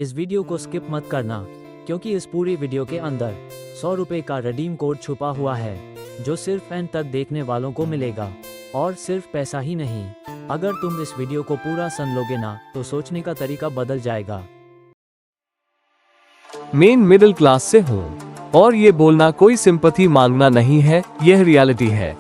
इस वीडियो को स्किप मत करना, क्योंकि इस पूरी वीडियो के अंदर 100 रुपये का रिडीम कोड छुपा हुआ है, जो सिर्फ एंड तक देखने वालों को मिलेगा। और सिर्फ पैसा ही नहीं, अगर तुम इस वीडियो को पूरा सुन लोगे ना, तो सोचने का तरीका बदल जाएगा। मैं मिडिल क्लास से हूँ और ये बोलना कोई सिंपैथी मांगना नहीं है, यह रियलिटी है।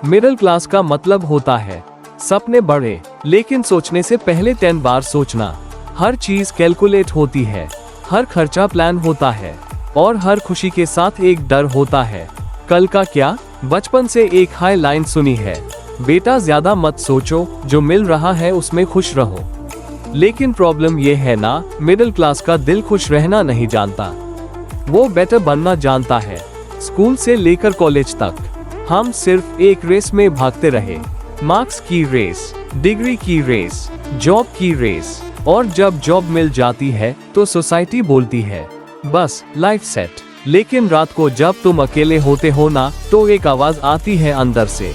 मिडिल क्लास का मतलब होता है सपने बड़े, लेकिन सोचने से पहले 10 बार सोचना। हर चीज कैलकुलेट होती है, हर खर्चा प्लान होता है और हर खुशी के साथ एक डर होता है, कल का क्या। बचपन से एक हाई लाइन सुनी है, बेटा ज्यादा मत सोचो, जो मिल रहा है उसमें खुश रहो। लेकिन प्रॉब्लम ये है ना, मिडिल क्लास का दिल खुश रहना नहीं जानता, वो बेटर बनना जानता है। स्कूल से लेकर कॉलेज तक हम सिर्फ एक रेस में भागते रहे, मार्क्स की रेस, डिग्री की रेस, जॉब की रेस। और जब जॉब मिल जाती है तो सोसाइटी बोलती है बस लाइफ सेट। लेकिन रात को जब तुम अकेले होते हो ना, तो एक आवाज आती है अंदर से,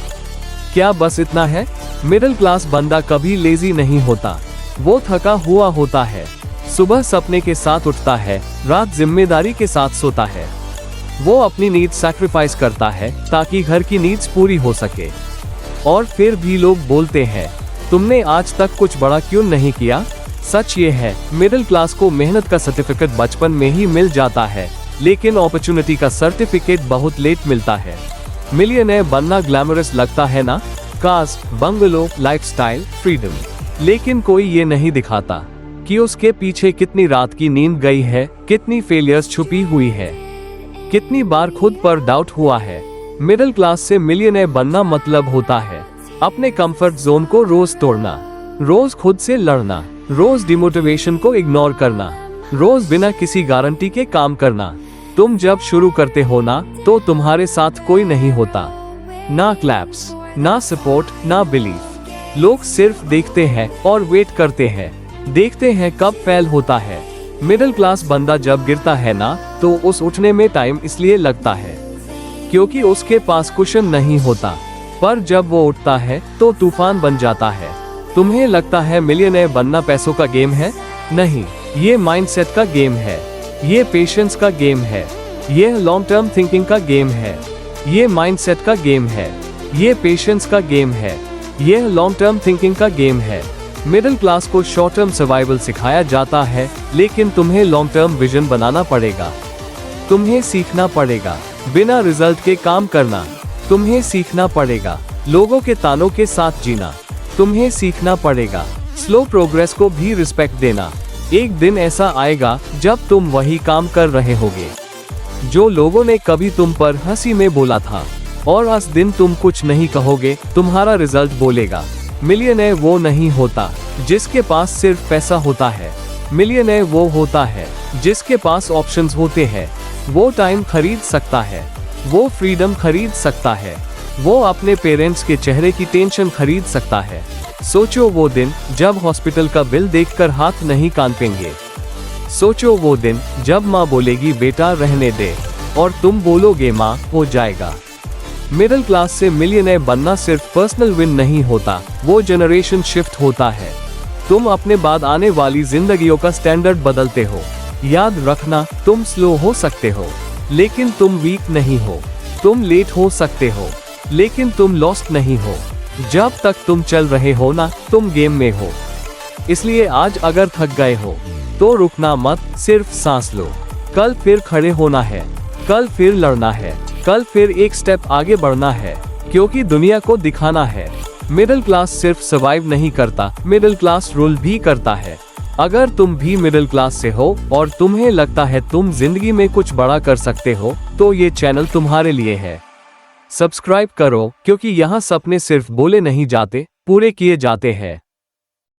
क्या बस इतना है। मिडिल क्लास बंदा कभी लेजी नहीं होता, वो थका हुआ होता है। सुबह सपने के साथ उठता है, रात जिम्मेदारी के साथ सोता है। वो अपनी नीड सैक्रिफाइस करता है ताकि घर की नीड्स पूरी हो सके। और फिर भी लोग बोलते हैं तुमने आज तक कुछ बड़ा क्यों नहीं किया। सच ये है, मिडिल क्लास को मेहनत का सर्टिफिकेट बचपन में ही मिल जाता है, लेकिन अपॉर्चुनिटी का सर्टिफिकेट बहुत लेट मिलता है। मिलियनेयर बनना ग्लैमरस लगता है ना, कार्स, बंगलो, लाइफस्टाइल, फ्रीडम। लेकिन कोई ये नहीं दिखाता कि उसके पीछे कितनी रात की नींद गई है, कितनी फेलियर्स छुपी हुई है, कितनी बार खुद पर डाउट हुआ है। मिडिल क्लास से मिलियनेयर बनना मतलब होता है अपने कंफर्ट जोन को रोज तोड़ना, रोज खुद से लड़ना, रोज डिमोटिवेशन को इग्नोर करना, रोज बिना किसी गारंटी के काम करना। तुम जब शुरू करते हो ना, तो तुम्हारे साथ कोई नहीं होता, ना क्लैप्स, ना सपोर्ट, ना बिलीफ। लोग सिर्फ देखते हैं और वेट करते हैं, देखते हैं कब फेल होता है। मिडिल क्लास बंदा जब गिरता है ना, तो उस उठने में टाइम इसलिए लगता है क्योंकि उसके पास कुशन नहीं होता, पर जब वो उठता है तो तूफान बन जाता है। तुम्हें लगता है मिलियनेयर बनना पैसों का गेम है? नहीं, ये माइंडसेट का गेम है, ये पेशेंस का गेम है, ये लॉन्ग टर्म थिंकिंग का गेम है, ये माइंडसेट का गेम है, ये पेशेंस का गेम है, ये लॉन्ग टर्म थिंकिंग का गेम है। मिडिल क्लास को शॉर्ट टर्म सर्वाइवल सिखाया जाता है, लेकिन तुम्हें लॉन्ग टर्म विजन बनाना पड़ेगा। तुम्हें सीखना पड़ेगा बिना रिजल्ट के काम करना, तुम्हें सीखना पड़ेगा लोगों के तानों के साथ जीना, तुम्हें सीखना पड़ेगा स्लो प्रोग्रेस को भी रिस्पेक्ट देना। एक दिन ऐसा आएगा जब तुम वही काम कर रहे होगे जो लोगों ने कभी तुम पर हंसी में बोला था, और उस दिन तुम कुछ नहीं कहोगे, तुम्हारा रिजल्ट बोलेगा। मिलियनेयर वो नहीं होता जिसके पास सिर्फ पैसा होता है, मिलियनेयर वो होता है जिसके पास ऑप्शंस होते हैं। वो टाइम खरीद सकता है, वो फ्रीडम खरीद सकता है, वो अपने पेरेंट्स के चेहरे की टेंशन खरीद सकता है। सोचो वो दिन जब हॉस्पिटल का बिल देखकर हाथ नहीं कांपेंगे। सोचो वो दिन जब माँ बोलेगी बेटा रहने दे, और तुम बोलोगे माँ हो जाएगा। मिडिल क्लास से मिलियनेयर बनना सिर्फ पर्सनल विन नहीं होता, वो जनरेशन शिफ्ट होता है। तुम अपने बाद आने वाली जिंदगियों का स्टैंडर्ड बदलते हो। याद रखना, तुम स्लो हो सकते हो, लेकिन तुम वीक नहीं हो। तुम लेट हो सकते हो, लेकिन तुम लॉस्ट नहीं हो। जब तक तुम चल रहे हो ना, तुम गेम में हो। इसलिए आज अगर थक गए हो तो रुकना मत, सिर्फ सांस लो। कल फिर खड़े होना है, कल फिर लड़ना है, कल फिर एक स्टेप आगे बढ़ना है, क्योंकि दुनिया को दिखाना है। मिडिल क्लास सिर्फ सर्वाइव नहीं करता, मिडिल क्लास रूल भी करता है। अगर तुम भी मिडिल क्लास से हो और तुम्हें लगता है तुम जिंदगी में कुछ बड़ा कर सकते हो, तो ये चैनल तुम्हारे लिए है। सब्सक्राइब करो, क्योंकि यहाँ सपने सिर्फ बोले नहीं जाते, पूरे किए जाते हैं।